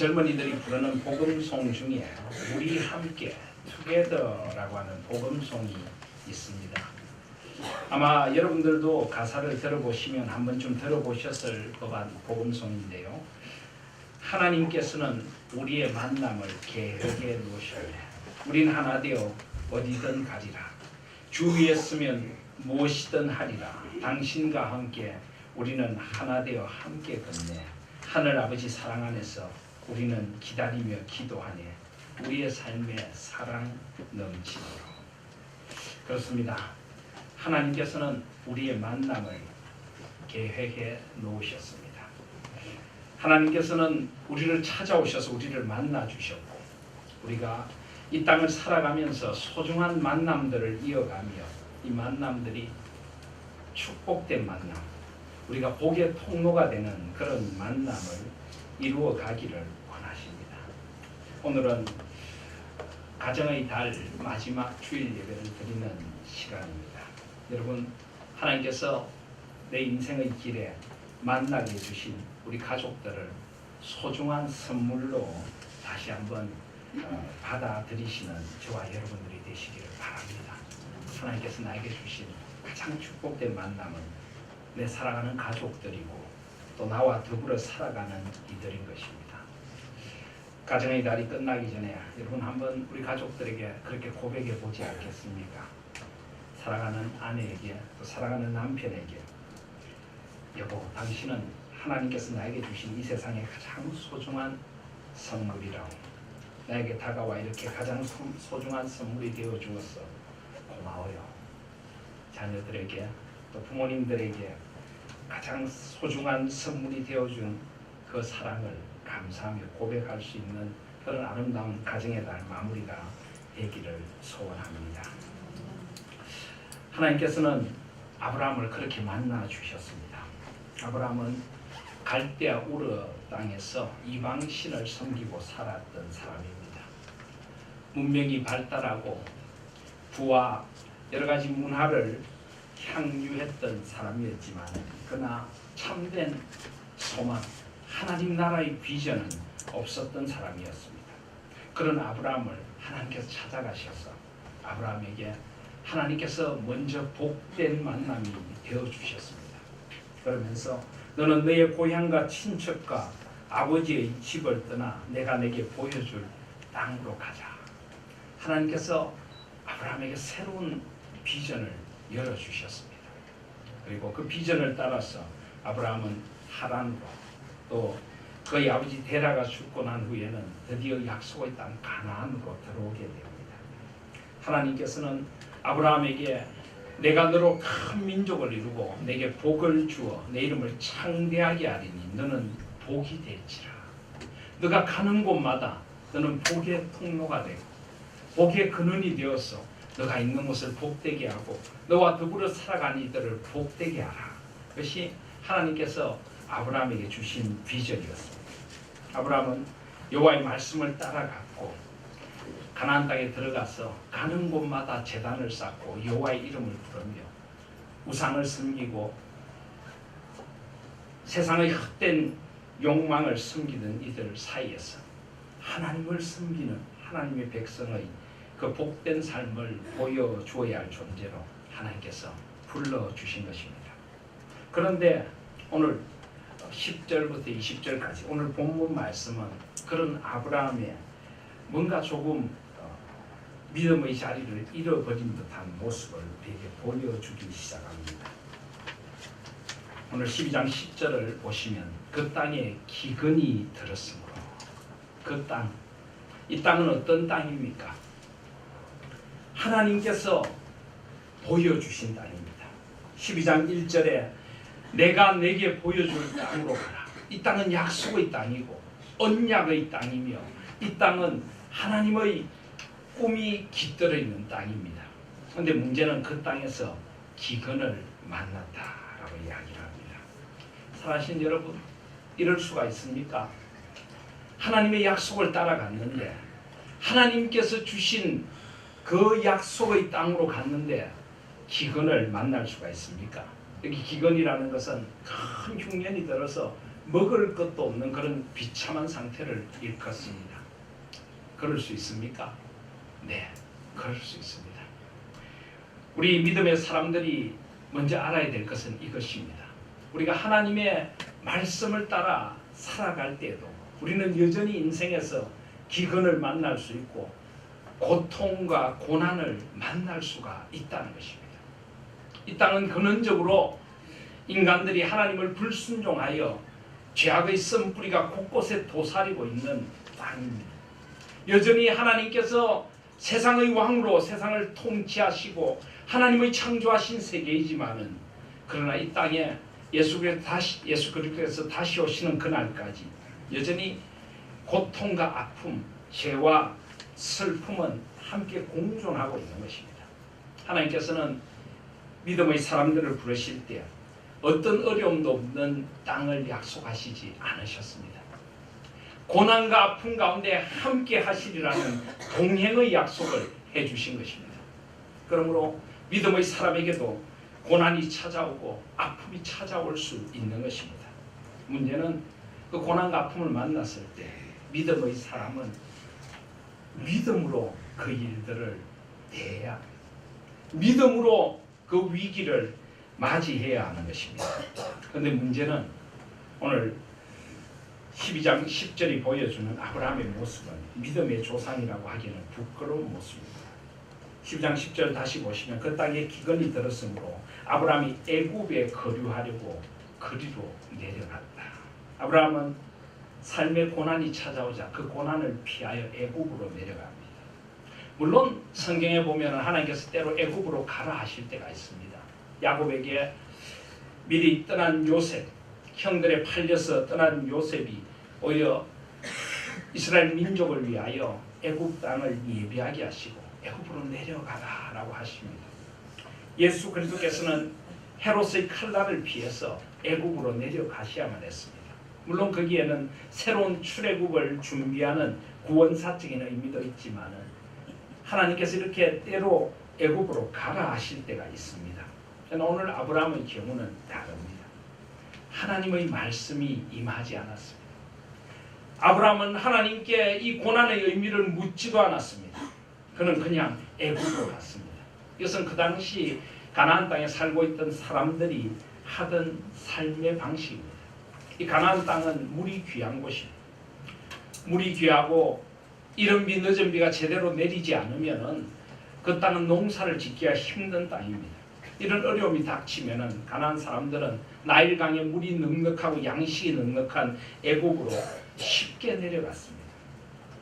젊은이들이 부르는 복음송 중에 우리 함께 투게더라고 하는 복음송이 있습니다. 아마 여러분들도 가사를 들어보시면 한 번쯤 들어보셨을 법한 복음송인데요. 하나님께서는 우리의 만남을 계획해 놓으셨네. 우린 하나 되어 어디든 가리라. 주 위에 서면 무엇이든 하리라. 당신과 함께 우리는 하나 되어 함께 걷네. 하늘 아버지 사랑 안에서 우리는 기다리며 기도하네. 우리의 삶에 사랑 넘치도록. 그렇습니다. 하나님께서는 우리의 만남을 계획해 놓으셨습니다. 하나님께서는 우리를 찾아오셔서 우리를 만나 주셨고, 우리가 이 땅을 살아가면서 소중한 만남들을 이어가며 이 만남들이 축복된 만남, 우리가 복의 통로가 되는 그런 만남을 이루어 가기를 원하십니다. 오늘은 가정의 달 마지막 주일 예배를 드리는 시간입니다. 여러분, 하나님께서 내 인생의 길에 만나게 해주신 우리 가족들을 소중한 선물로 다시 한번 받아들이시는 저와 여러분들이 되시기를 바랍니다. 하나님께서 나에게 주신 가장 축복된 만남은 내 살아가는 가족들이고 또 나와 더불어 살아가는 이들인 것입니다. 가정의 달이 끝나기 전에 여러분 한번 우리 가족들에게 그렇게 고백해 보지 않겠습니까? 사랑하는 아내에게 또 사랑하는 남편에게, 여보, 당신은 하나님께서 나에게 주신 이 세상의 가장 소중한 선물이라고. 나에게 다가와 이렇게 가장 소중한 선물이 되어 주었어. 고마워요. 자녀들에게 또 부모님들에게 가장 소중한 선물이 되어준 그 사랑을 감사하며 고백할 수 있는 그런 아름다운 가정의 달 마무리가 되기를 소원합니다. 하나님께서는 아브라함을 그렇게 만나 주셨습니다. 아브라함은 갈대아 우르 땅에서 이방신을 섬기고 살았던 사람입니다. 문명이 발달하고 부와 여러 가지 문화를 향유했던 사람이었지만, 그러나 참된 소망, 하나님 나라의 비전은 없었던 사람이었습니다. 그런 아브라함을 하나님께서 찾아가셔서 아브라함에게 하나님께서 먼저 복된 만남이 되어주셨습니다. 그러면서 너는 너의 고향과 친척과 아버지의 집을 떠나 내가 내게 보여줄 땅으로 가자. 하나님께서 아브라함에게 새로운 비전을 열어주셨습니다. 그리고 그 비전을 따라서 아브라함은 하란으로, 또 그의 아버지 데라가 죽고 난 후에는 드디어 약속의 땅 가나안으로 들어오게 됩니다. 하나님께서는 아브라함에게 내가 너로 큰 민족을 이루고 내게 복을 주어 내 이름을 창대하게 하리니 너는 복이 될지라. 너가 가는 곳마다 너는 복의 통로가 되고 복의 근원이 되어서 너가 있는 곳을 복되게 하고 너와 더불어 살아가는 이들을 복되게 하라. 그것이 하나님께서 아브라함에게 주신 비전이었습니다. 아브라함은 여호와의 말씀을 따라갔고 가나안 땅에 들어가서 가는 곳마다 제단을 쌓고 여호와의 이름을 부르며 우상을 섬기고 세상의 헛된 욕망을 섬기는 이들 사이에서 하나님을 섬기는 하나님의 백성의 그 복된 삶을 보여주어야 할 존재로 하나님께서 불러주신 것입니다. 그런데 오늘 10절부터 20절까지 오늘 본문 말씀은 그런 아브라함의 뭔가 조금 믿음의 자리를 잃어버린 듯한 모습을 되게 보여주기 시작합니다. 오늘 12장 10절을 보시면 그 땅에 기근이 들었으므로, 그 땅, 이 땅은 어떤 땅입니까? 하나님께서 보여주신 땅입니다. 12장 1절에 내가 내게 보여줄 땅으로 가라. 이 땅은 약속의 땅이고 언약의 땅이며 이 땅은 하나님의 꿈이 깃들어 있는 땅입니다. 그런데 문제는 그 땅에서 기근을 만났다라고 이야기를 합니다. 사랑하신 여러분, 이럴 수가 있습니까? 하나님의 약속을 따라갔는데 하나님께서 주신 그 약속의 땅으로 갔는데 기근을 만날 수가 있습니까? 여기 기근이라는 것은 큰 흉년이 들어서 먹을 것도 없는 그런 비참한 상태를 일컫습니다. 그럴 수 있습니까? 네, 그럴 수 있습니다. 우리 믿음의 사람들이 먼저 알아야 될 것은 이것입니다. 우리가 하나님의 말씀을 따라 살아갈 때에도 우리는 여전히 인생에서 기근을 만날 수 있고 고통과 고난을 만날 수가 있다는 것입니다. 이 땅은 근원적으로 인간들이 하나님을 불순종하여 죄악의 쓴뿌리가 곳곳에 도사리고 있는 땅입니다. 여전히 하나님께서 세상의 왕으로 세상을 통치하시고 하나님의 창조하신 세계이지만은 그러나 이 땅에 예수 그리스도께서 다시 오시는 그날까지 여전히 고통과 아픔, 죄와 슬픔은 함께 공존하고 있는 것입니다. 하나님께서는 믿음의 사람들을 부르실 때 어떤 어려움도 없는 땅을 약속하시지 않으셨습니다. 고난과 아픔 가운데 함께 하시리라는 동행의 약속을 해주신 것입니다. 그러므로 믿음의 사람에게도 고난이 찾아오고 아픔이 찾아올 수 있는 것입니다. 문제는 그 고난과 아픔을 만났을 때 믿음의 사람은 믿음으로 그 일들을 대해야 합니다. 믿음으로 그 위기를 맞이해야 하는 것입니다. 그런데 문제는 오늘 12장 10절이 보여주는 아브라함의 모습은 믿음의 조상이라고 하기에는 부끄러운 모습입니다. 12장 10절 다시 보시면 그 땅에 기근이 들었으므로 아브라함이 애굽에 거류하려고 그리로 내려갔다. 아브라함은 삶의 고난이 찾아오자 그 고난을 피하여 애굽으로 내려갑니다. 물론 성경에 보면 하나님께서 때로 애굽으로 가라 하실 때가 있습니다. 야곱에게 미리 떠난 요셉, 형들에 팔려서 떠난 요셉이 오히려 이스라엘 민족을 위하여 애굽 땅을 예비하게 하시고 애굽으로 내려가라라고 하십니다. 예수 그리스도께서는 헤롯의 칼날을 피해서 애굽으로 내려가셔야만 했습니다. 물론 거기에는 새로운 출애굽을 준비하는 구원사적인 의미도 있지만은 하나님께서 이렇게 때로 애굽으로 가라 하실 때가 있습니다. 오늘 아브라함의 경우는 다릅니다. 하나님의 말씀이 임하지 않았습니다. 아브라함은 하나님께 이 고난의 의미를 묻지도 않았습니다. 그는 그냥 애굽으로 갔습니다. 이것은 그 당시 가나안 땅에 살고 있던 사람들이 하던 삶의 방식입니다. 이 가나안 땅은 물이 귀한 곳입니다. 물이 귀하고 이른 비 늦은 비가 제대로 내리지 않으면은 그 땅은 농사를 짓기가 힘든 땅입니다. 이런 어려움이 닥치면은 가나안 사람들은 나일강에 물이 넉넉하고 양식이 넉넉한 애굽으로 쉽게 내려갔습니다.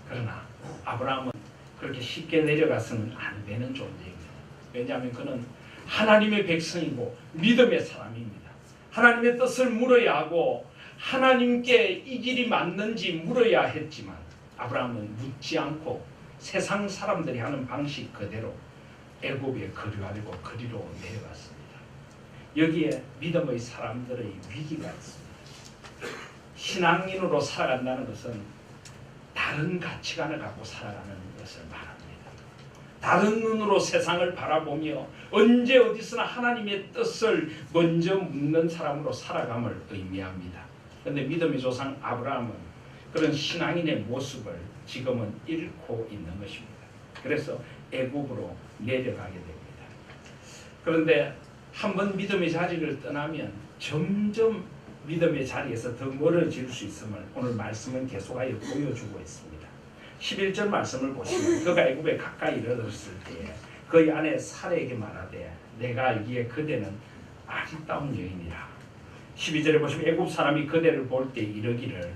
그러나 아브라함은 그렇게 쉽게 내려가서는 안 되는 존재입니다. 왜냐하면 그는 하나님의 백성이고 믿음의 사람입니다. 하나님의 뜻을 물어야 하고 하나님께 이 길이 맞는지 물어야 했지만 아브라함은 묻지 않고 세상 사람들이 하는 방식 그대로 애굽에 거류하려고 그리로 내려갔습니다. 여기에 믿음의 사람들의 위기가 있습니다. 신앙인으로 살아간다는 것은 다른 가치관을 갖고 살아가는 것을 말합니다. 다른 눈으로 세상을 바라보며 언제 어디서나 하나님의 뜻을 먼저 묻는 사람으로 살아감을 의미합니다. 그런데 믿음의 조상 아브라함은 그런 신앙인의 모습을 지금은 잃고 있는 것입니다. 그래서 애굽으로 내려가게 됩니다. 그런데 한번 믿음의 자리를 떠나면 점점 믿음의 자리에서 더 멀어질 수 있음을 오늘 말씀은 계속하여 보여주고 있습니다. 11절 말씀을 보시면 그가 애굽에 가까이 이르렀을 때에 그의 아내 사레에게 말하되 내가 알기에 그대는 아리따운 여인이라. 12절에 보시면 애굽 사람이 그대를 볼 때 이르기를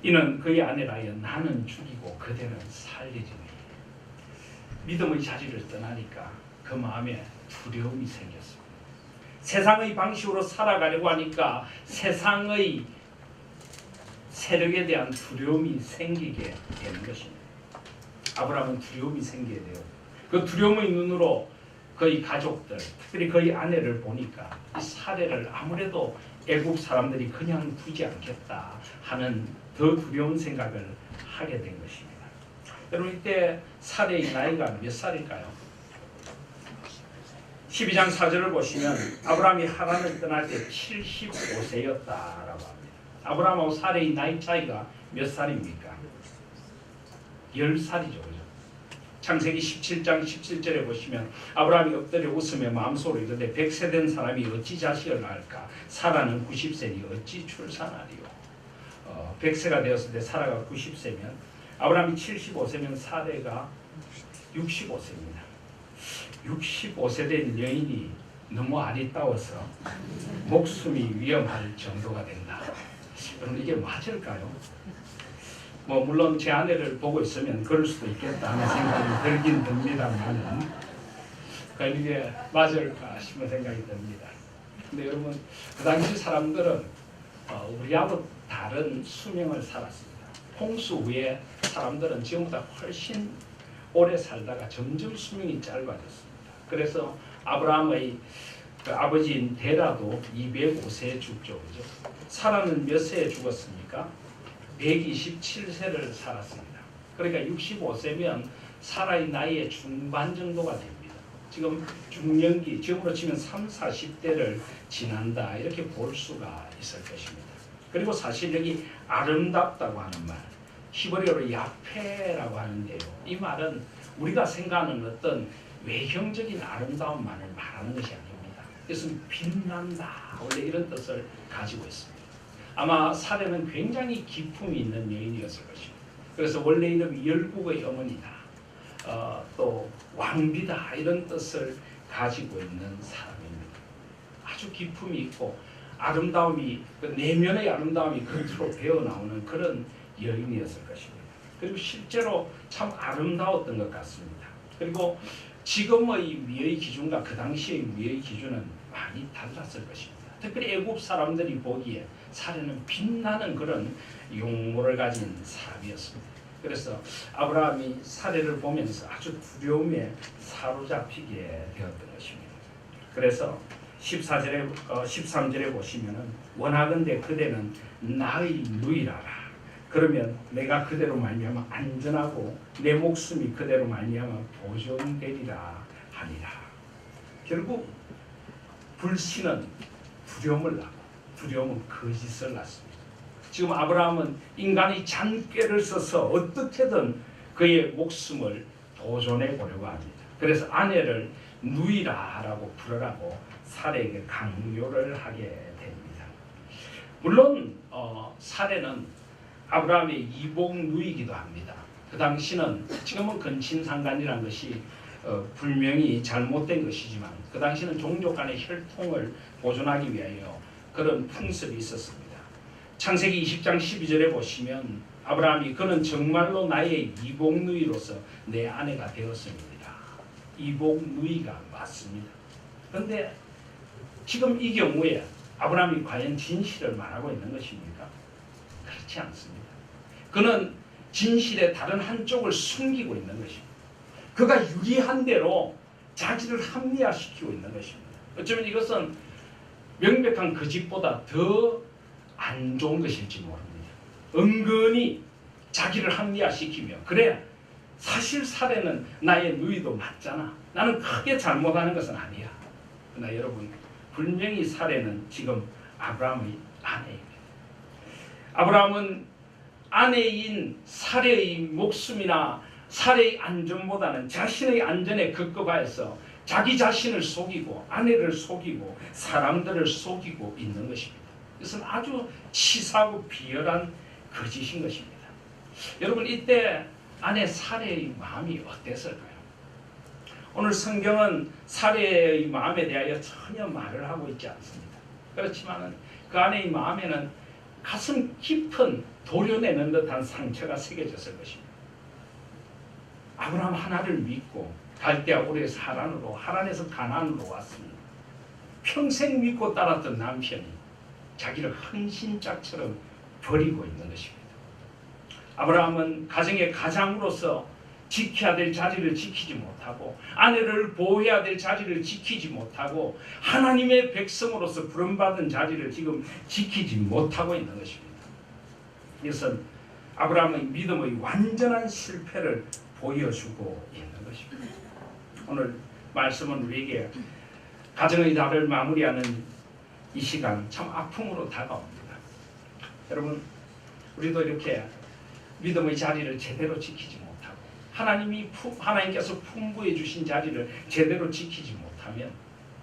이는 그의 아내라여 나는 죽이고 그대는 살리리니. 믿음의 자리를 떠나니까 그 마음에 두려움이 생겼습니다. 세상의 방식으로 살아가려고 하니까 세상의 세력에 대한 두려움이 생기게 되는 것입니다. 아브라함은 두려움이 생기게 돼요. 그 두려움의 눈으로 그의 가족들, 특별히 그의 아내를 보니까 이 사례를 아무래도 애국 사람들이 그냥 두지 않겠다 하는 더 두려운 생각을 하게 된 것입니다. 여러분 이때 사례의 나이가 몇 살일까요? 12장 4절을 보시면 아브라함이 하란을 떠날 때 75세였다라고 합니다. 아브라함하고 사레의 나이 차이가 몇 살입니까? 10살이죠. 그죠? 창세기 17장 17절에 보시면 아브라함이 엎드려 웃으며 마음속으로 이르되 100세 된 사람이 어찌 자식을 낳을까? 사라는 90세니 어찌 출산하리요? 100세가 되었을 때 사라가 90세면 아브라함이 75세면 사레가 65세입니다. 65세 된 여인이 너무 아리따워서 목숨이 위험할 정도가 된다. 여러분 이게 맞을까요? 뭐 물론 제 아내를 보고 있으면 그럴 수도 있겠다 하는 생각이 들긴 듭니다만 이게 맞을까 싶은 생각이 듭니다. 근데 여러분 그 당시 사람들은 우리하고 다른 수명을 살았습니다. 홍수 후에 사람들은 지금보다 훨씬 오래 살다가 점점 수명이 짧아졌습니다. 그래서 아브라함의 그 아버지인 데라도 205세에 죽죠. 그죠? 사라는 몇 세에 죽었습니까? 127세를 살았습니다. 그러니까 65세면 사라의 나이의 중반 정도가 됩니다. 지금 중년기, 지금으로 치면 3, 40대를 지난다 이렇게 볼 수가 있을 것입니다. 그리고 사실 여기 아름답다고 하는 말, 히브리어로 야페라고 하는데요. 이 말은 우리가 생각하는 어떤 외형적인 아름다움만을 말하는 것이 아닙니다. 이것은 빛난다, 원래 이런 뜻을 가지고 있습니다. 아마 사례는 굉장히 기품이 있는 여인이었을 것입니다. 그래서 원래 이름이 열국의 어머니다, 또 왕비다 이런 뜻을 가지고 있는 사람입니다. 아주 기품이 있고 아름다움이, 그 내면의 아름다움이 겉으로 배어나오는 그런 여인이었을 것입니다. 그리고 실제로 참 아름다웠던 것 같습니다. 그리고 지금의 미의 기준과 그 당시의 미의 기준은 많이 달랐을 것입니다. 특별히 애굽 사람들이 보기에 사례는 빛나는 그런 용모를 가진 사람이었습니다. 그래서 아브라함이 사례를 보면서 아주 두려움에 사로잡히게 되었던 것입니다. 그래서 13절에 보시면은 원하건대 그대는 나의 누이라라. 그러면 내가 그대로 말미암아 안전하고 내 목숨이 그대로 말미암아 보존되리라 하니라. 결국 불신은 두려움을 낳고 두려움은 거짓을 낳습니다. 지금 아브라함은 인간의 잔꾀를 써서 어떻게든 그의 목숨을 보존해 보려고 합니다. 그래서 아내를 누이라라고 부르라고 사례에게 강요를 하게 됩니다. 물론 사례는 아브라함의 이복 누이기도 합니다. 그 당시는, 지금은 근친상간이라는 것이 분명히 잘못된 것이지만 그 당시는 종족 간의 혈통을 보존하기 위하여 그런 풍습이 있었습니다. 창세기 20장 12절에 보시면 아브라함이 그는 정말로 나의 이복 누이로서 내 아내가 되었습니다. 이복 누이가 맞습니다. 그런데 지금 이 경우에 아브라함이 과연 진실을 말하고 있는 것입니까? 그렇지 않습니다. 그는 진실의 다른 한쪽을 숨기고 있는 것입니다. 그가 유리한 대로 자기를 합리화시키고 있는 것입니다. 어쩌면 이것은 명백한 거짓보다 더 안 좋은 것일지 모릅니다. 은근히 자기를 합리화시키며, 그래 사실 사례는 나의 누이도 맞잖아, 나는 크게 잘못하는 것은 아니야. 그러나 여러분, 분명히 사례는 지금 아브라함의 아내입니다. 아브라함은 아내인 사례의 목숨이나 사례의 안전보다는 자신의 안전에 급급하여서 자기 자신을 속이고 아내를 속이고 사람들을 속이고 있는 것입니다. 이것은 아주 치사하고 비열한 거짓인 것입니다. 여러분, 이때 아내 사례의 마음이 어땠을까요? 오늘 성경은 사례의 마음에 대하여 전혀 말을 하고 있지 않습니다. 그렇지만 그 아내의 마음에는 가슴 깊은 도려내는 듯한 상처가 새겨졌을 것입니다. 아브라함 하나를 믿고 갈대아 우르에서 하란에서 가나안으로 왔습니다. 평생 믿고 따랐던 남편이 자기를 헌신짝처럼 버리고 있는 것입니다. 아브라함은 가정의 가장으로서 지켜야 될 자리를 지키지 못하고 아내를 보호해야 될 자리를 지키지 못하고 하나님의 백성으로서 부름받은 자리를 지금 지키지 못하고 있는 것입니다. 이것은 아브라함의 믿음의 완전한 실패를 보여주고 있는 것입니다. 오늘 말씀은 우리에게 가정의 달을 마무리하는 이 시간 참 아픔으로 다가옵니다. 여러분, 우리도 이렇게 믿음의 자리를 제대로 지키지 못하고 하나님께서 풍부해 주신 자리를 제대로 지키지 못하면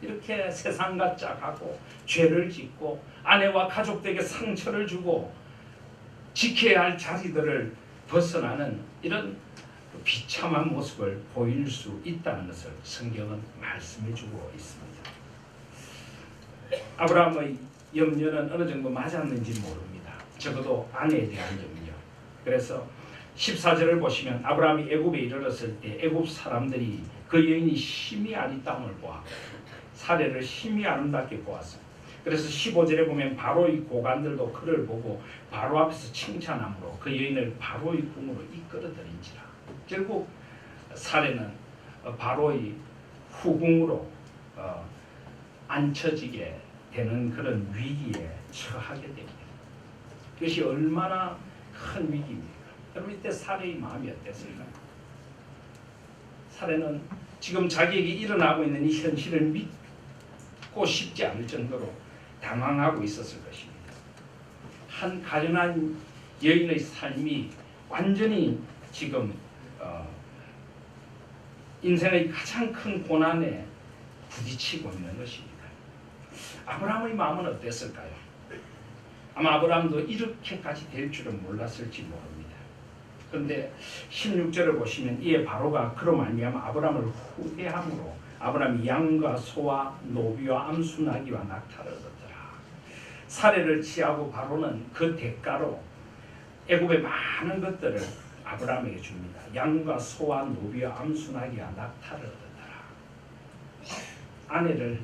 이렇게 세상과 짝하고 죄를 짓고 아내와 가족들에게 상처를 주고 지켜야 할 자리들을 벗어나는 이런 비참한 모습을 보일 수 있다는 것을 성경은 말씀해 주고 있습니다. 아브라함의 염려는 어느 정도 맞았는지 모릅니다. 적어도 아내에 대한 염려. 그래서 14절을 보시면 아브라함이 애굽에 이르렀을 때 애굽 사람들이 그 여인이 심히 아리따움을 보았고 사례를 심히 아름답게 보았습니다. 그래서 15절에 보면 바로의 고관들도 그를 보고 바로 앞에서 칭찬함으로 그 여인을 바로의 궁으로 이끌어들인지라. 결국 사례는 바로의 후궁으로 앉혀지게 되는 그런 위기에 처하게 됩니다. 그것이 얼마나 큰 위기입니까? 여러분, 이때 사례의 마음이 어땠을까요? 사례는 지금 자기에게 일어나고 있는 이 현실을 믿고 싶지 않을 정도로 당황하고 있었을 것입니다. 한 가련한 여인의 삶이 완전히 지금 인생의 가장 큰 고난에 부딪히고 있는 것입니다. 아브라함의 마음은 어땠을까요? 아마 아브라함도 이렇게까지 될 줄은 몰랐을지 모릅니다. 그런데 16절을 보시면 이에 바로가 그로 말미암아 아브라함을 후대함으로 아브라함이 양과 소와 노비와 암수 나귀와 낙타를 얻었더라. 사례를 취하고 바로는 그 대가로 애굽의 많은 것들을 아브라함에게 줍니다. 양과 소와 노비와 암수 나귀와 낙타를 얻었더라. 아내를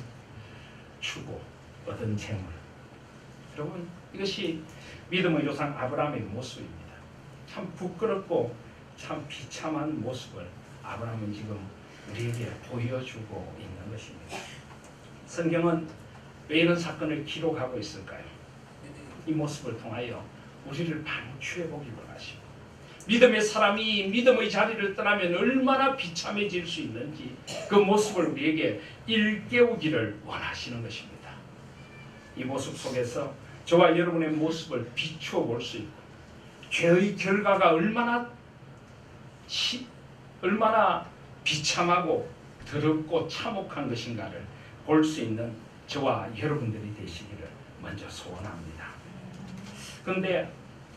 주고 얻은 재물. 여러분, 이것이 믿음의 조상 아브라함의 모습입니다. 참 부끄럽고 참 비참한 모습을 아브라함은 지금 우리에게 보여주고 있는 것입니다. 성경은 왜 이런 사건을 기록하고 있을까요? 이 모습을 통하여 우리를 반추해 보기를 원하시고 믿음의 사람이 믿음의 자리를 떠나면 얼마나 비참해질 수 있는지 그 모습을 우리에게 일깨우기를 원하시는 것입니다. 이 모습 속에서 저와 여러분의 모습을 비추어 볼 수 있고 죄의 결과가 얼마나 비참하고 더럽고 참혹한 것인가를 볼 수 있는 저와 여러분들이 되시기를 먼저 소원합니다. 그런데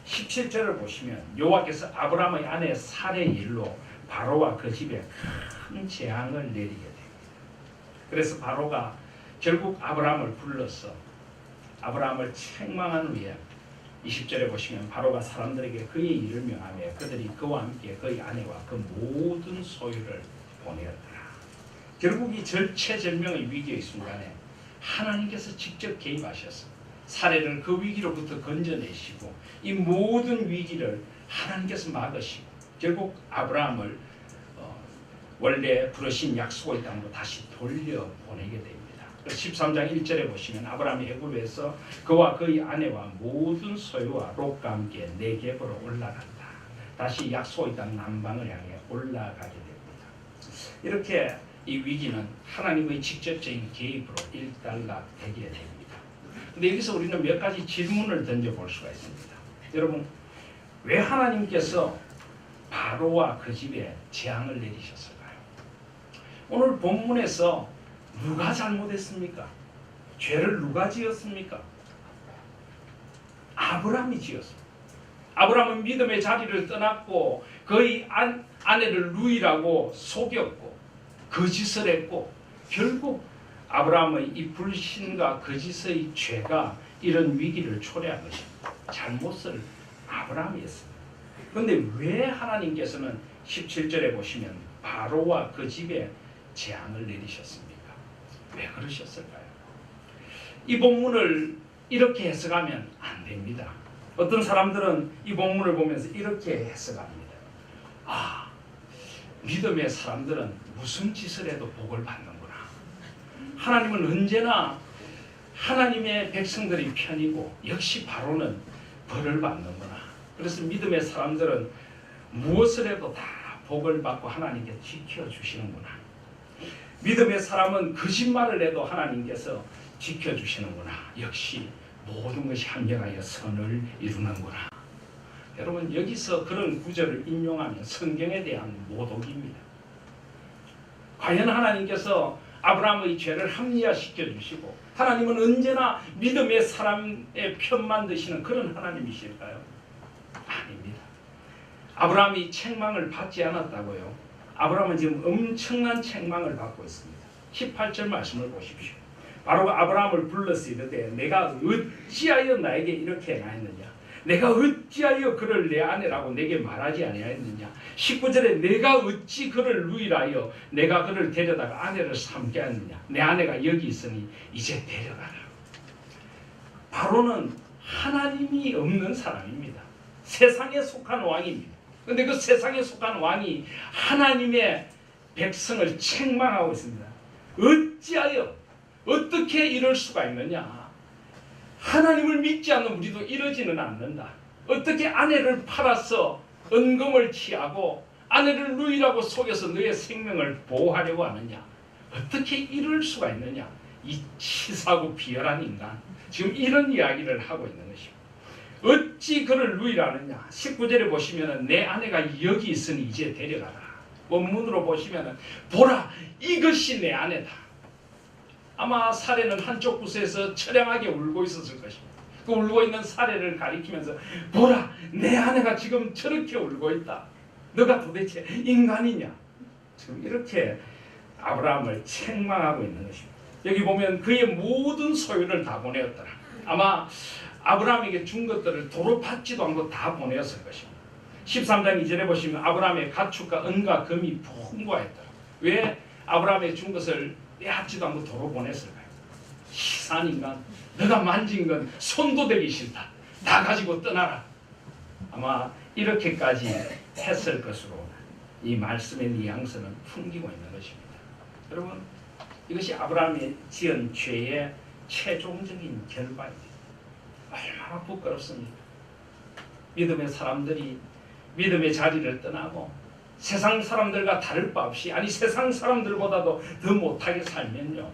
17절을 보시면 여호와께서 아브라함의 아내 사레의 일로 바로와 그 집에 큰 재앙을 내리게 됩니다. 그래서 바로가 결국 아브라함을 불러서 아브라함을 책망한 후에 20절에 보시면 바로가 사람들에게 그의 일을 명하며 그들이 그와 함께 그의 아내와 그 모든 소유를 보내었더라. 결국 이 절체절명의 위기의 순간에 하나님께서 직접 개입하셔서 사례를 그 위기로부터 건져내시고 이 모든 위기를 하나님께서 막으시고 결국 아브라함을 원래 부르신 약속의 땅으로 다시 돌려보내게 됩니다. 13장 1절에 보시면 아브라함이 애굽에서 그와 그의 아내와 모든 소유와 롯과 함께 네겝으로 올라간다. 다시 약속의 땅 남방을 향해 올라가게 됩니다. 이렇게 이 위기는 하나님의 직접적인 개입으로 일단락되게 됩니다. 그런데 여기서 우리는 몇 가지 질문을 던져볼 수가 있습니다. 여러분, 왜 하나님께서 바로와 그 집에 재앙을 내리셨을까요? 오늘 본문에서 누가 잘못했습니까? 죄를 누가 지었습니까? 아브라함이 지었습니다. 아브라함은 믿음의 자리를 떠났고 그의 아내를 루이라고 속였고 거짓을 했고 결국 아브라함의 이 불신과 거짓의 죄가 이런 위기를 초래한 것입니다. 잘못을 아브라함이 했습니다. 그런데 왜 하나님께서는 17절에 보시면 바로와 그 집에 재앙을 내리셨습니까? 왜 그러셨을까요? 이 본문을 이렇게 해석하면 안 됩니다. 어떤 사람들은 이 본문을 보면서 이렇게 해석합니다. 아, 믿음의 사람들은 무슨 짓을 해도 복을 받는구나. 하나님은 언제나 하나님의 백성들의 편이고 역시 바로는 벌을 받는구나. 그래서 믿음의 사람들은 무엇을 해도 다 복을 받고 하나님께 지켜주시는구나. 믿음의 사람은 거짓말을 해도 하나님께서 지켜주시는구나. 역시 모든 것이 합력하여 선을 이루는구나. 여러분 여기서 그런 구절을 인용하면 성경에 대한 모독입니다. 과연 하나님께서 아브라함의 죄를 합리화시켜 주시고 하나님은 언제나 믿음의 사람의 편만 드시는 그런 하나님이실까요? 아닙니다. 아브라함이 책망을 받지 않았다고요? 아브라함은 지금 엄청난 책망을 받고 있습니다. 18절 말씀을 보십시오. 바로 아브라함을 불러서 이르되 내가 어찌하여 나에게 이렇게 행하였느냐? 내가 어찌하여 그를 내 아내라고 내게 말하지 아니하였느냐? 19절에 내가 어찌 그를 누이라여 내가 그를 데려다가 아내를 삼게 하느냐? 내 아내가 여기 있으니 이제 데려가라. 바로는 하나님이 없는 사람입니다. 세상에 속한 왕입니다. 그런데 그 세상에 속한 왕이 하나님의 백성을 책망하고 있습니다. 어찌하여 어떻게 이럴 수가 있느냐? 하나님을 믿지 않는 우리도 이러지는 않는다. 어떻게 아내를 팔아서 은금을 취하고 아내를 누이라고 속여서 너의 생명을 보호하려고 하느냐? 어떻게 이럴 수가 있느냐? 이 치사하고 비열한 인간. 지금 이런 이야기를 하고 있는 것입니다. 어찌 그를 누이라느냐? 19절에 보시면 내 아내가 여기 있으니 이제 데려가라. 원문으로 보시면 보라 이것이 내 아내다. 아마 사례는 한쪽 구석에서 처량하게 울고 있었을 것입니다. 그 울고 있는 사례를 가리키면서 보라 내 아내가 지금 저렇게 울고 있다. 너가 도대체 인간이냐? 지금 이렇게 아브라함을 책망하고 있는 것입니다. 여기 보면 그의 모든 소유를 다 보내었더라. 아마 아브라함에게 준 것들을 도로 받지도 않고 다 보내었을 것입니다. 13장 2절에 보시면 아브라함의 가축과 은과 금이 풍부하였더라. 왜 아브라함에게 준 것을 빼앗지도 않고 도로 보냈을까요? 희사한 인간, 너가 만진 건 손도 대기 싫다. 다 가지고 떠나라. 아마 이렇게까지 했을 것으로 이 말씀의 뉘앙스는 풍기고 있는 것입니다. 여러분 이것이 아브라함이 지은 죄의 최종적인 결과입니다. 얼마나 부끄럽습니까? 믿음의 사람들이 믿음의 자리를 떠나고 세상 사람들과 다를 바 없이 아니 세상 사람들보다도 더 못하게 살면요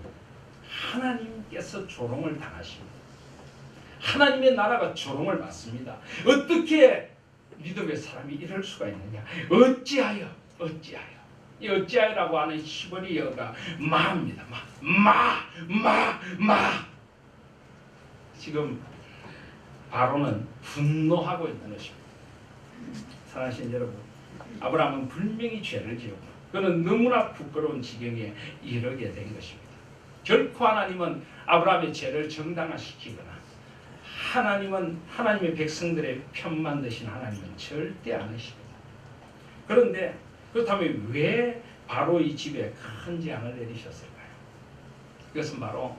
하나님께서 조롱을 당하십니다. 하나님의 나라가 조롱을 받습니다. 어떻게 믿음의 사람이 이럴 수가 있느냐? 어찌하여 이 어찌하여라고 하는 히브리어가 마입니다. 마 지금 바로는 분노하고 있는 것입니다. 사랑하시는 여러분, 아브라함은 분명히 죄를 지었고 그는 너무나 부끄러운 지경에 이르게 된 것입니다. 결코 하나님은 아브라함의 죄를 정당화시키거나 하나님은 하나님의 백성들의 편만 드신 하나님은 절대 않으십니다. 그런데 그렇다면 왜 바로의 집에 큰 재앙을 내리셨을까요? 이것은 바로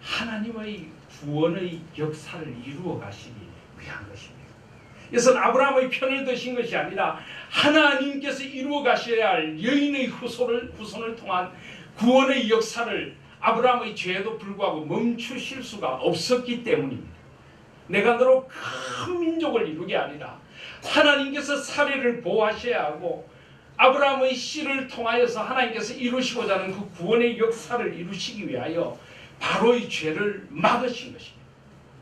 하나님의 구원의 역사를 이루어 가시기 위한 것입니다. 이것은 아브라함의 편을 드신 것이 아니라 하나님께서 이루어 가셔야 할 여인의 후손을 통한 구원의 역사를 아브라함의 죄에도 불구하고 멈추실 수가 없었기 때문입니다. 내가 너로 큰 민족을 이루게 아니라 하나님께서 사례를 보호하셔야 하고 아브라함의 씨를 통하여서 하나님께서 이루시고자 하는 그 구원의 역사를 이루시기 위하여 바로의 죄를 막으신 것입니다.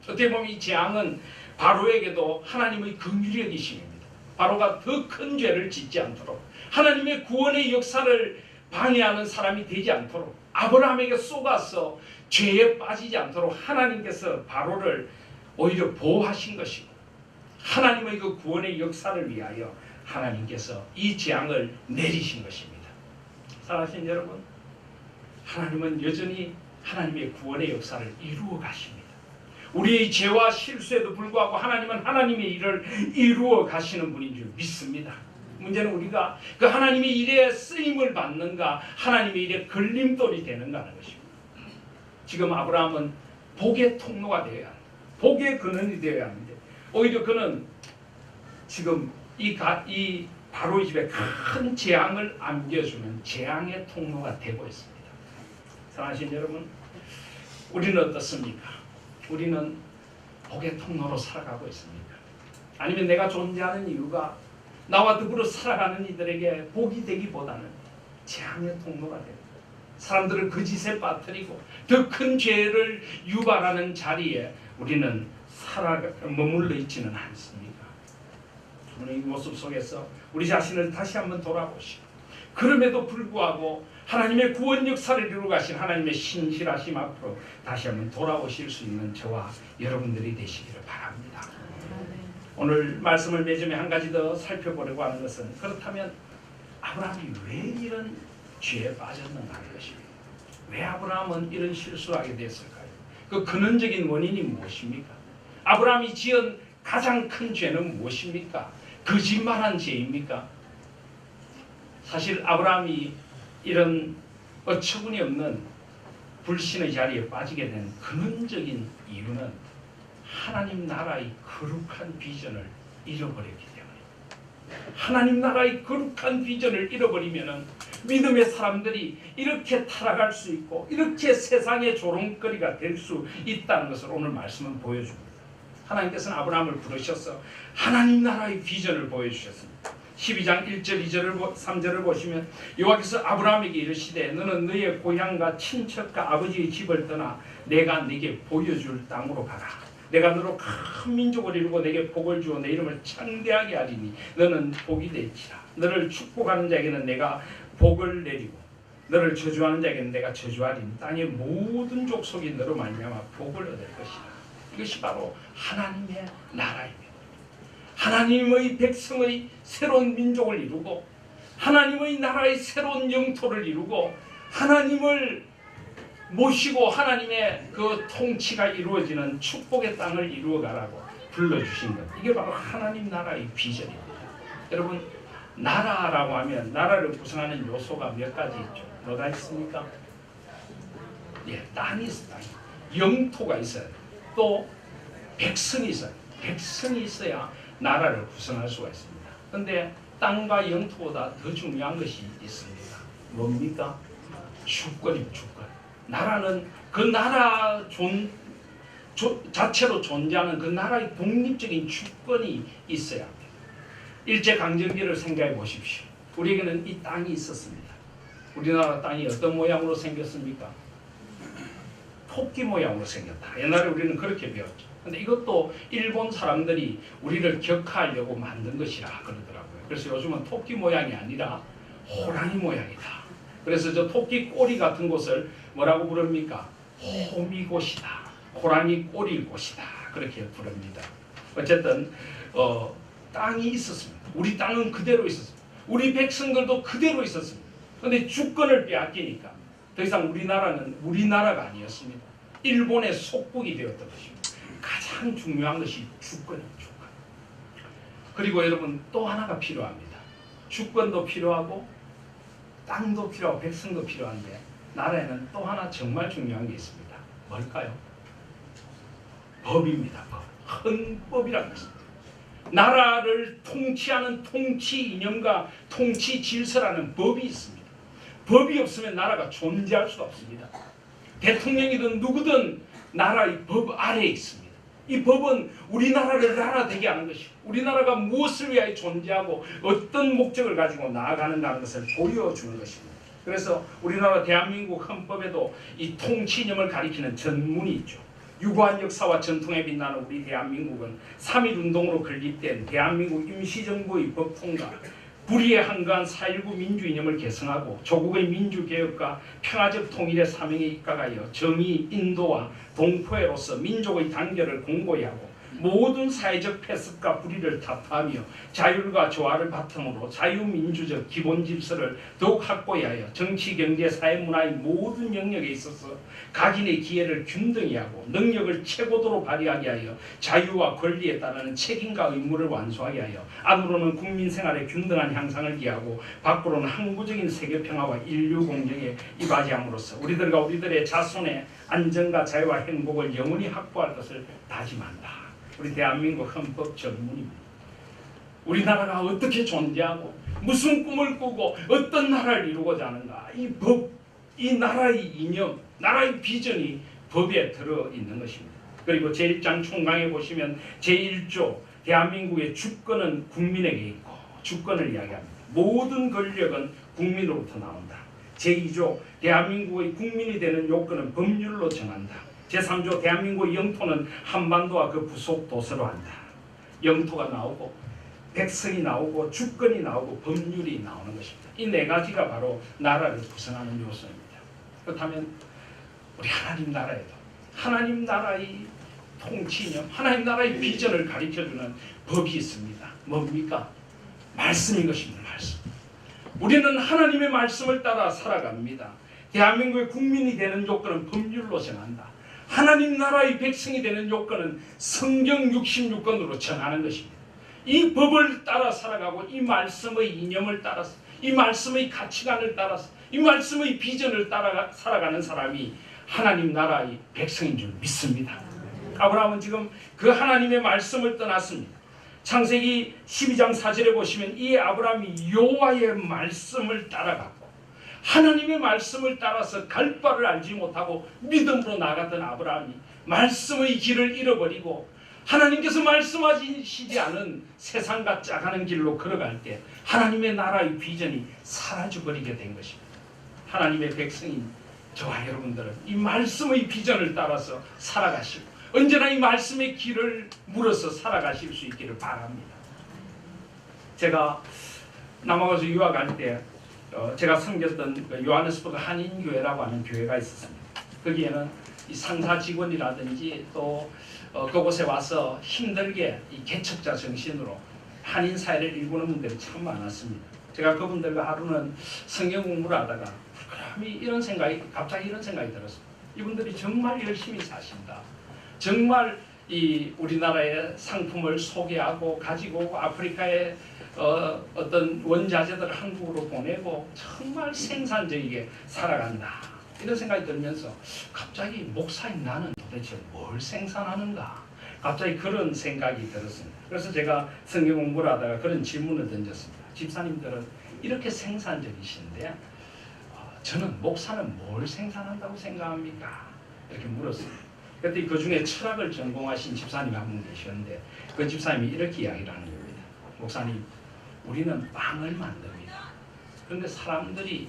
어떻게 보면 이 재앙은 바로에게도 하나님의 긍휼히 여기심입니다. 바로가 더 큰 죄를 짓지 않도록 하나님의 구원의 역사를 방해하는 사람이 되지 않도록 아브라함에게 쏘가서 죄에 빠지지 않도록 하나님께서 바로를 오히려 보호하신 것이고 하나님의 그 구원의 역사를 위하여 하나님께서 이 재앙을 내리신 것입니다. 사랑하시는 여러분, 하나님은 여전히 하나님의 구원의 역사를 이루어 가십니다. 우리의 죄와 실수에도 불구하고 하나님은 하나님의 일을 이루어 가시는 분인 줄 믿습니다. 문제는 우리가 그 하나님의 일에 쓰임을 받는가 하나님의 일에 걸림돌이 되는가 하는 것입니다. 지금 아브라함은 복의 통로가 되어야 합니다. 복의 근원이 되어야 합니다. 오히려 그는 지금 이 바로의 집에 큰 재앙을 안겨주는 재앙의 통로가 되고 있습니다. 사랑하시는 여러분, 우리는 어떻습니까? 우리는 복의 통로로 살아가고 있습니까? 아니면 내가 존재하는 이유가 나와 더불어 살아가는 이들에게 복이 되기보다는 재앙의 통로가 됩니다. 사람들을 거짓에 빠뜨리고 더 큰 죄를 유발하는 자리에 우리는 머물러 있지는 않습니까? 오늘 이 모습 속에서 우리 자신을 다시 한번 돌아보시고, 그럼에도 불구하고 하나님의 구원 역사를 이루고 가신 하나님의 신실하심 앞으로 다시 한번 돌아오실 수 있는 저와 여러분들이 되시기를 바랍니다. 오늘 말씀을 맺으며 한 가지 더 살펴보려고 하는 것은, 그렇다면 아브라함이 왜 이런 죄에 빠졌는가 하는 것입니다. 왜 아브라함은 이런 실수를 하게 됐을까요? 그 근원적인 원인이 무엇입니까? 아브라함이 지은 가장 큰 죄는 무엇입니까? 거짓말한 죄입니까? 사실 아브라함이 이런 어처구니 없는 불신의 자리에 빠지게 된 근원적인 이유는 하나님 나라의 거룩한 비전을 잃어버렸기 때문에, 하나님 나라의 거룩한 비전을 잃어버리면 믿음의 사람들이 이렇게 타락할 수 있고 이렇게 세상의 조롱거리가 될 수 있다는 것을 오늘 말씀은 보여줍니다. 하나님께서는 아브라함을 부르셔서 하나님 나라의 비전을 보여주셨습니다. 12장 1절 2절을 3절을 보시면 여호와께서 아브라함에게 이르시되 너는 너의 고향과 친척과 아버지의 집을 떠나 내가 네게 보여줄 땅으로 가라. 내가 너로 큰 민족을 이루고 내게 복을 주어 내 이름을 창대하게 하리니 너는 복이 될지라. 너를 축복하는 자에게는 내가 복을 내리고 너를 저주하는 자에게는 내가 저주하리니 땅의 모든 족속이 너로 말미암아 복을 얻을 것이라. 이것이 바로 하나님의 나라입니다. 하나님의 백성의 새로운 민족을 이루고 하나님의 나라의 새로운 영토를 이루고 하나님을 모시고 하나님의 그 통치가 이루어지는 축복의 땅을 이루어가라고 불러주신 것, 이게 바로 하나님 나라의 비전입니다. 여러분, 나라라고 하면 나라를 구성하는 요소가 몇 가지 있죠. 뭐가 있습니까? 땅이 있어요. 영토가 있어요. 또 백성이 있어요. 백성이 있어야 나라를 구성할 수가 있습니다. 그런데 땅과 영토보다 더 중요한 것이 있습니다. 뭡니까? 주권입니다. 주권. 나라는 그 나라 자체로 존재하는 그 나라의 독립적인 주권이 있어야 합니다. 일제강점기를 생각해 보십시오. 우리에게는 이 땅이 있었습니다. 우리나라 땅이 어떤 모양으로 생겼습니까? 토끼 모양으로 생겼다. 옛날에 우리는 그렇게 배웠죠. 근데 이것도 일본 사람들이 우리를 격하하려고 만든 것이라 그러더라고요. 그래서 요즘은 토끼 모양이 아니라 호랑이 모양이다. 그래서 저 토끼 꼬리 같은 곳을 뭐라고 부릅니까? 호미곶이다. 호랑이 꼬리 곳이다. 그렇게 부릅니다. 어쨌든 땅이 있었습니다. 우리 땅은 그대로 있었습니다. 우리 백성들도 그대로 있었습니다. 그런데 주권을 빼앗기니까 더 이상 우리나라는 우리나라가 아니었습니다. 일본의 속국이 되었던 것입니다. 가장 중요한 것이 주권입니다. 주권. 그리고 여러분, 또 하나가 필요합니다. 주권도 필요하고 땅도 필요하고 백성도 필요한데 나라에는 또 하나 정말 중요한 게 있습니다. 뭘까요? 법입니다. 법. 헌법이라는 것입니다. 나라를 통치하는 통치 이념과 통치 질서라는 법이 있습니다. 법이 없으면 나라가 존재할 수가 없습니다. 대통령이든 누구든 나라의 법 아래에 있습니다. 이 법은 우리나라를 나라 되게 하는 것이고 우리나라가 무엇을 위하여 존재하고 어떤 목적을 가지고 나아가는가 하는 것을 보여주는 것입니다. 그래서 우리나라 대한민국 헌법에도 이 통치 이념을 가리키는 전문이 있죠. 유구한 역사와 전통에 빛나는 우리 대한민국은 3.1운동으로 건립된 대한민국 임시정부의 법 통과, 불의에 한가한 4.19 민주 이념을 개성하고 조국의 민주개혁과 평화적 통일의 사명에 입각하여 정의, 인도와 동포애로서 민족의 단결을 공고히 하고 모든 사회적 폐습과 불의를 타파하며 자율과 조화를 바탕으로 자유민주적 기본 질서를 더욱 확고히 하여 정치, 경제, 사회, 문화의 모든 영역에 있어서 각인의 기회를 균등히 하고 능력을 최고도로 발휘하게 하여 자유와 권리에 따르는 책임과 의무를 완수하게 하여 안으로는 국민 생활의 균등한 향상을 기하고 밖으로는 항구적인 세계평화와 인류 공정에 이바지함으로써 우리들과 우리들의 자손의 안전과 자유와 행복을 영원히 확보할 것을 다짐한다. 우리 대한민국 헌법 전문입니다. 우리나라가 어떻게 존재하고 무슨 꿈을 꾸고 어떤 나라를 이루고자 하는가, 이 법, 이 나라의 이념, 나라의 비전이 법에 들어있는 것입니다. 그리고 제1장 총강에 보시면 제1조 대한민국의 주권은 국민에게 있고 주권을 이야기합니다. 모든 권력은 국민으로부터 나온다. 제2조 대한민국의 국민이 되는 요건은 법률로 정한다. 제3조 대한민국 영토는 한반도와 그 부속 도서로 한다. 영토가 나오고 백성이 나오고 주권이 나오고 법률이 나오는 것입니다. 이 네 가지가 바로 나라를 구성하는 요소입니다. 그렇다면 우리 하나님 나라에도 하나님 나라의 통치념, 하나님 나라의 비전을 가르쳐주는 법이 있습니다. 뭡니까? 말씀인 것입니다. 말씀. 우리는 하나님의 말씀을 따라 살아갑니다. 대한민국의 국민이 되는 요건은 법률로 정한다. 하나님 나라의 백성이 되는 요건은 성경 66권으로 정하는 것입니다. 이 법을 따라 살아가고 이 말씀의 이념을 따라서 이 말씀의 가치관을 따라서 이 말씀의 비전을 따라 살아가는 사람이 하나님 나라의 백성인 줄 믿습니다. 아브라함은 지금 그 하나님의 말씀을 떠났습니다. 창세기 12장 4절에 보시면 이 아브라함이 여호와의 말씀을 따라갔고 하나님의 말씀을 따라서 갈 바를 알지 못하고 믿음으로 나갔던 아브라함이 말씀의 길을 잃어버리고 하나님께서 말씀하시지 않은 세상과 짜가는 길로 걸어갈 때 하나님의 나라의 비전이 사라져버리게 된 것입니다. 하나님의 백성인 저와 여러분들은 이 말씀의 비전을 따라서 살아가시고 언제나 이 말씀의 길을 물어서 살아가실 수 있기를 바랍니다. 제가 남아가서 유학할 때 제가 섬겼던 요하네스버그 한인교회라고 하는 교회가 있었습니다. 거기에는 이 상사 직원이라든지 또 그곳에 와서 힘들게 이 개척자 정신으로 한인 사회를 일구는 분들이 참 많았습니다. 제가 그분들과 하루는 성경 공부를 하다가 갑자기 이런 생각이 들었습니다. 이분들이 정말 열심히 사신다. 정말 이 우리나라의 상품을 소개하고 가지고 오고 아프리카의 어떤 원자재들을 한국으로 보내고 정말 생산적이게 살아간다. 이런 생각이 들면서 갑자기 목사인 나는 도대체 뭘 생산하는가? 갑자기 그런 생각이 들었습니다. 그래서 제가 성경 공부를 하다가 그런 질문을 던졌습니다. 집사님들은 이렇게 생산적이신데 저는 목사는 뭘 생산한다고 생각합니까? 이렇게 물었습니다. 그때 그 중에 철학을 전공하신 집사님이 한 분 계셨는데 그 집사님이 이렇게 이야기를 하는 겁니다. 목사님, 우리는 빵을 만듭니다. 그런데 사람들이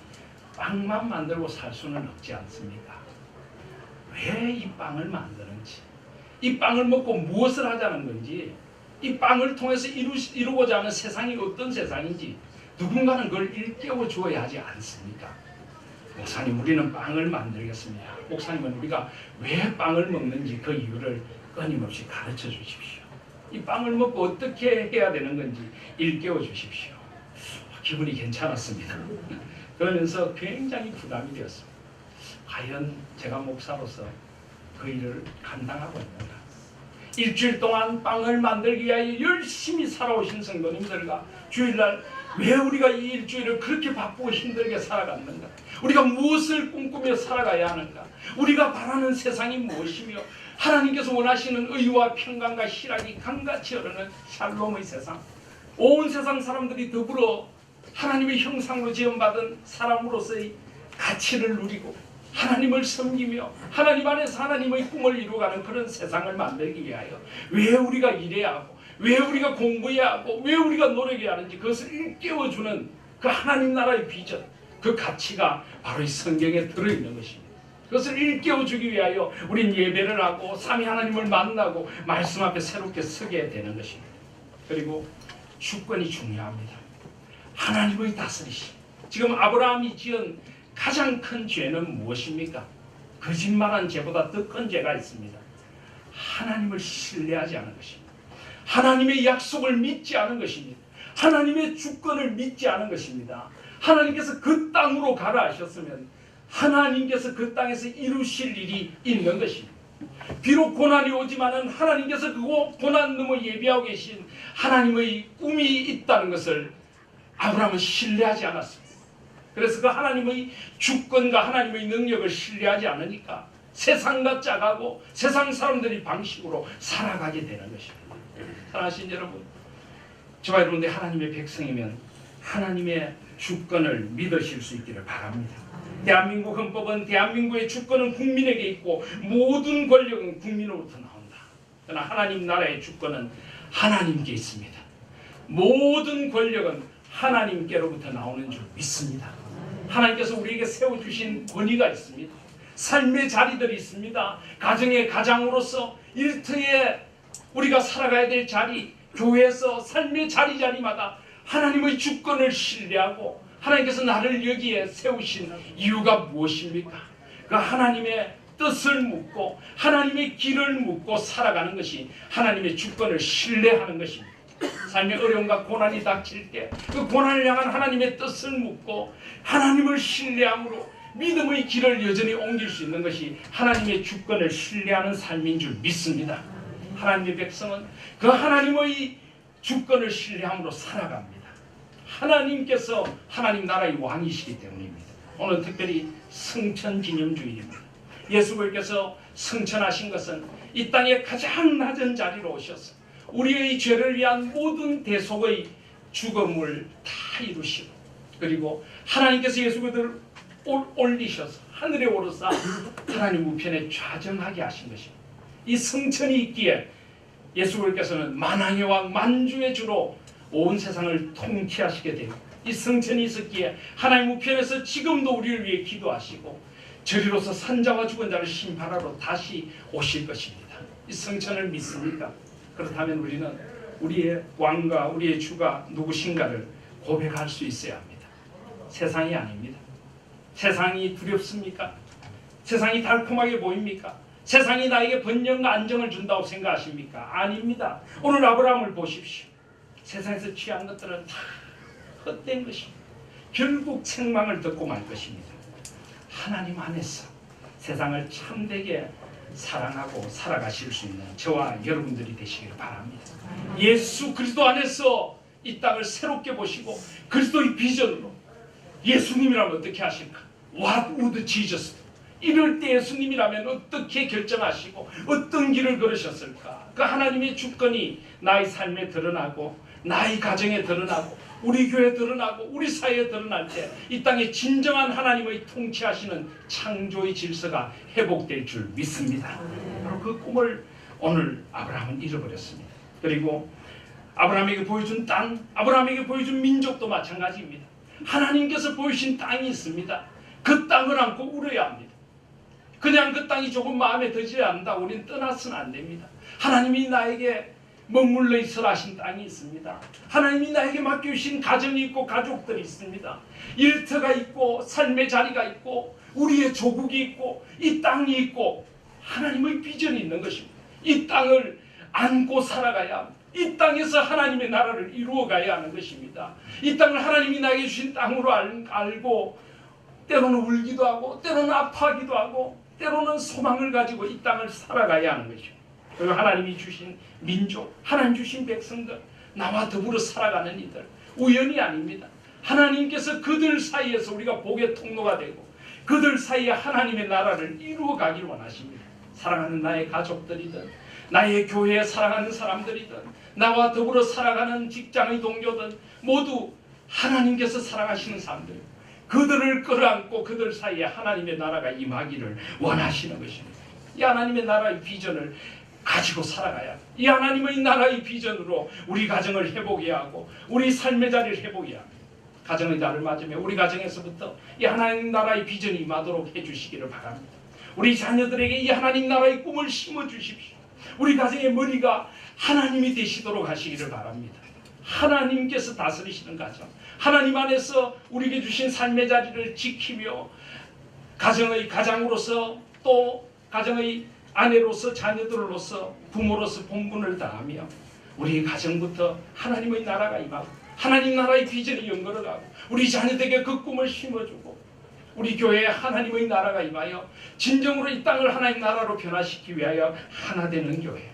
빵만 만들고 살 수는 없지 않습니까? 왜 이 빵을 만드는지, 이 빵을 먹고 무엇을 하자는 건지, 이 빵을 통해서 이루고자 하는 세상이 어떤 세상인지 누군가는 그걸 일깨워 주어야 하지 않습니까? 목사님, 우리는 빵을 만들겠습니다. 목사님은 우리가 왜 빵을 먹는지 그 이유를 끊임없이 가르쳐 주십시오. 이 빵을 먹고 어떻게 해야 되는 건지 일깨워 주십시오. 기분이 괜찮았습니다. 그러면서 굉장히 부담이 되었습니다. 과연 제가 목사로서 그 일을 감당하고 있는가? 일주일 동안 빵을 만들기 위하여 열심히 살아오신 성도님들과 주일날 왜 우리가 이 일주일을 그렇게 바쁘고 힘들게 살아갔는가? 우리가 무엇을 꿈꾸며 살아가야 하는가? 우리가 바라는 세상이 무엇이며 하나님께서 원하시는 의와 평강과 희락이 강같이 흐르는 샬롬의 세상, 온 세상 사람들이 더불어 하나님의 형상으로 지음받은 사람으로서의 가치를 누리고 하나님을 섬기며 하나님 안에서 하나님의 꿈을 이루어가는 그런 세상을 만들기 위하여 왜 우리가 일해야 하고 왜 우리가 공부해야 하고 왜 우리가 노력해야 하는지 그것을 일깨워주는 그 하나님 나라의 비전, 그 가치가 바로 이 성경에 들어있는 것입니다. 그것을 일깨워주기 위하여 우린 예배를 하고 삼위 하나님을 만나고 말씀 앞에 새롭게 서게 되는 것입니다. 그리고 주권이 중요합니다. 하나님의 다스리심. 지금 아브라함이 지은 가장 큰 죄는 무엇입니까? 거짓말한 죄보다 더 큰 죄가 있습니다. 하나님을 신뢰하지 않은 것입니다. 하나님의 약속을 믿지 않은 것입니다. 하나님의 주권을 믿지 않은 것입니다. 하나님께서 그 땅으로 가라 하셨으면 하나님께서 그 땅에서 이루실 일이 있는 것입니다. 비록 고난이 오지만은 하나님께서 그 고난 너머 예비하고 계신 하나님의 꿈이 있다는 것을 아브라함은 신뢰하지 않았습니다. 그래서 그 하나님의 주권과 하나님의 능력을 신뢰하지 않으니까 세상과 짜가고 세상 사람들의 방식으로 살아가게 되는 것입니다. 사랑하신 여러분, 저와 여러분들이 하나님의 백성이면 하나님의 주권을 믿으실 수 있기를 바랍니다. 대한민국 헌법은 대한민국의 주권은 국민에게 있고 모든 권력은 국민으로부터 나온다. 그러나 하나님 나라의 주권은 하나님께 있습니다. 모든 권력은 하나님께로부터 나오는 줄 믿습니다. 하나님께서 우리에게 세워주신 권위가 있습니다. 삶의 자리들이 있습니다. 가정의 가장으로서 일터에 우리가 살아가야 될 자리, 교회에서 삶의 자리마다 하나님의 주권을 신뢰하고 하나님께서 나를 여기에 세우신 이유가 무엇입니까? 그 하나님의 뜻을 묻고 하나님의 길을 묻고 살아가는 것이 하나님의 주권을 신뢰하는 것입니다. 삶의 어려움과 고난이 닥칠 때 그 고난을 향한 하나님의 뜻을 묻고 하나님을 신뢰함으로 믿음의 길을 여전히 옮길 수 있는 것이 하나님의 주권을 신뢰하는 삶인 줄 믿습니다. 하나님의 백성은 그 하나님의 주권을 신뢰함으로 살아갑니다. 하나님께서 하나님 나라의 왕이시기 때문입니다. 오늘 특별히 승천기념주일입니다. 예수님께서 승천하신 것은 이 땅의 가장 낮은 자리로 오셔서 우리의 죄를 위한 모든 대속의 죽음을 다 이루시고, 그리고 하나님께서 예수님을 올리셔서 하늘에 오르사 하나님 우편에 좌정하게 하신 것입니다. 이 승천이 있기에 예수님께서는 만왕의 왕 만주의 주로 온 세상을 통치하시게 되고, 이 승천이 있었기에 하나님 우편에서 지금도 우리를 위해 기도하시고 저리로서 산자와 죽은 자를 심판하러 다시 오실 것입니다. 이 승천을 믿습니까? 그렇다면 우리는 우리의 왕과 우리의 주가 누구신가를 고백할 수 있어야 합니다. 세상이 아닙니다. 세상이 두렵습니까? 세상이 달콤하게 보입니까? 세상이 나에게 번영과 안정을 준다고 생각하십니까? 아닙니다. 오늘 아브라함을 보십시오. 세상에서 취한 것들은 다 헛된 것입니다. 결국 책망을 듣고 말 것입니다. 하나님 안에서 세상을 참되게 사랑하고 살아가실 수 있는 저와 여러분들이 되시기를 바랍니다. 예수 그리스도 안에서 이 땅을 새롭게 보시고 그리스도의 비전으로 예수님이라면 어떻게 하실까? What would Jesus do? 이럴 때 예수님이라면 어떻게 결정하시고 어떤 길을 걸으셨을까? 그 하나님의 주권이 나의 삶에 드러나고 나의 가정에 드러나고 우리 교회에 드러나고 우리 사회에 드러날 때 이 땅에 진정한 하나님의 통치하시는 창조의 질서가 회복될 줄 믿습니다. 바로 그 꿈을 오늘 아브라함은 잃어버렸습니다. 그리고 아브라함에게 보여준 땅, 아브라함에게 보여준 민족도 마찬가지입니다. 하나님께서 보이신 땅이 있습니다. 그 땅을 안고 울어야 합니다. 그냥 그 땅이 조금 마음에 들지 않는다 우리는 떠나서는 안 됩니다. 하나님이 나에게 머물러 있으라 하신 땅이 있습니다. 하나님이 나에게 맡겨주신 가정이 있고 가족들이 있습니다. 일터가 있고 삶의 자리가 있고 우리의 조국이 있고 이 땅이 있고 하나님의 비전이 있는 것입니다. 이 땅을 안고 살아가야 합니다. 이 땅에서 하나님의 나라를 이루어가야 하는 것입니다. 이 땅을 하나님이 나에게 주신 땅으로 알고 때로는 울기도 하고 때로는 아파하기도 하고 때로는 소망을 가지고 이 땅을 살아가야 하는 것입니다. 그리고 하나님이 주신 민족, 하나님 주신 백성들, 나와 더불어 살아가는 이들 우연이 아닙니다. 하나님께서 그들 사이에서 우리가 복의 통로가 되고 그들 사이에 하나님의 나라를 이루어가기를 원하십니다. 사랑하는 나의 가족들이든 나의 교회에 살아가는 사람들이든 나와 더불어 살아가는 직장의 동료든 모두 하나님께서 사랑하시는 사람들, 그들을 끌어안고 그들 사이에 하나님의 나라가 임하기를 원하시는 것입니다. 이 하나님의 나라의 비전을 가지고 살아가야, 이 하나님의 나라의 비전으로 우리 가정을 회복해야 하고 우리 삶의 자리를 회복해야 합니다. 가정의 달을 맞으며 우리 가정에서부터 이 하나님 나라의 비전이 임하도록 해주시기를 바랍니다. 우리 자녀들에게 이 하나님 나라의 꿈을 심어주십시오. 우리 가정의 머리가 하나님이 되시도록 하시기를 바랍니다. 하나님께서 다스리시는 가정, 하나님 안에서 우리에게 주신 삶의 자리를 지키며 가정의 가장으로서 또 가정의 아내로서 자녀들로서 부모로서 본분을 다하며 우리 가정부터 하나님의 나라가 임하고 하나님 나라의 비전이 연결어가고 우리 자녀들에게 그 꿈을 심어주고 우리 교회에 하나님의 나라가 임하여 진정으로 이 땅을 하나님 나라로 변화시키기 위하여 하나 되는 교회,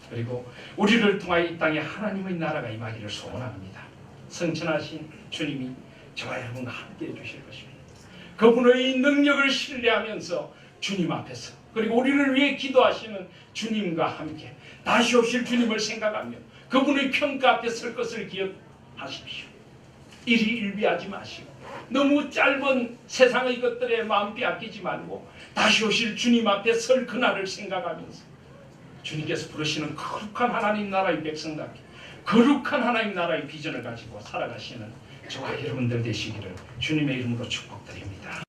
그리고 우리를 통하여 이 땅에 하나님의 나라가 임하기를 소원합니다. 성천하신 주님이 저와 여러분과 함께 해주실 것입니다. 그분의 능력을 신뢰하면서 주님 앞에서 그리고 우리를 위해 기도하시는 주님과 함께 다시 오실 주님을 생각하며 그분의 평가 앞에 설 것을 기억하십시오. 일이 일비하지 마시고 너무 짧은 세상의 것들에 마음 빼앗기지 말고 다시 오실 주님 앞에 설 그날을 생각하면서 주님께서 부르시는 거룩한 하나님 나라의 백성답게 거룩한 하나님 나라의 비전을 가지고 살아가시는 저와 여러분들 되시기를 주님의 이름으로 축복드립니다.